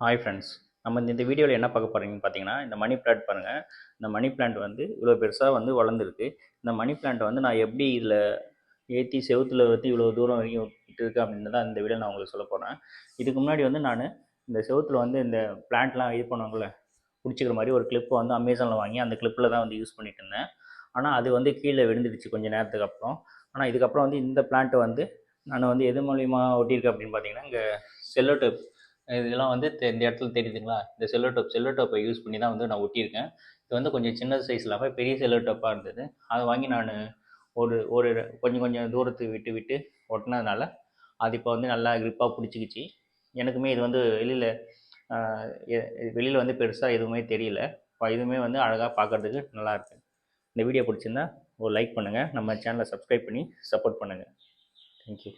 Hi friends. நம்ம இந்த வீடியோவில் என்ன பார்க்க போகிறீங்கன்னு பார்த்தீங்கன்னா, இந்த மணி பிளான்ட் பாருங்கள். இந்த மணி பிளான்ட் வந்து இவ்வளோ பெருசாக வந்து வளர்ந்துருக்கு. இந்த மணி பிளான்ட் வந்து நான் எப்படி இதில் ஏற்றி செவுத்துல வந்து இவ்வளோ தூரம் வரைக்கும் விட்டுருக்கேன் அப்படின்னு தான் இந்த வீடியோ நான் உங்களுக்கு சொல்ல போகிறேன். இதுக்கு முன்னாடி வந்து நான் இந்த செவுத்துல வந்து இந்த பிளான்ட்லாம் இது பண்ணுவாங்கள்ல, பிடிச்சிக்கிற மாதிரி ஒரு கிளிப்பை வந்து அமேசானில் வாங்கி அந்த கிளிப்பில் தான் வந்து யூஸ் பண்ணிட்டு இருந்தேன். ஆனால் அது வந்து கீழே விழுந்துடுச்சு கொஞ்சம் நேரத்துக்கு அப்புறம். ஆனால் இதுக்கப்புறம் வந்து இந்த பிளான்ட்டை வந்து நான் வந்து எது மூலிமா ஒட்டியிருக்கேன் அப்படின்னு பார்த்தீங்கன்னா, இங்கே செல்லோ டேப் இதெல்லாம் வந்து இந்த இடத்துல தெரியுதுங்களா, இந்த செல்லோ டோப்பை யூஸ் பண்ணி தான் வந்து நான் ஒட்டியிருக்கேன். இது வந்து கொஞ்சம் சின்ன சைஸ் இல்லாமல் பெரிய செல்லோ டோப்பாக இருந்தது. அதை வாங்கி நான் ஒரு ஒரு கொஞ்சம் கொஞ்சம் தூரத்துக்கு விட்டு விட்டு ஒட்டினதுனால அது இப்போ வந்து நல்லா க்ரிப்பாக பிடிச்சிக்கிச்சு. எனக்குமே இது வந்து வெளியில் வந்து பெருசாக எதுவுமே தெரியல. இதுவுமே வந்து அழகாக பார்க்குறதுக்கு நல்லாயிருக்கு. இந்த வீடியோ பிடிச்சிருந்தா ஒரு லைக் பண்ணுங்கள், நம்ம சேனலை சப்ஸ்கிரைப் பண்ணி சப்போர்ட் பண்ணுங்கள். தேங்க்யூ.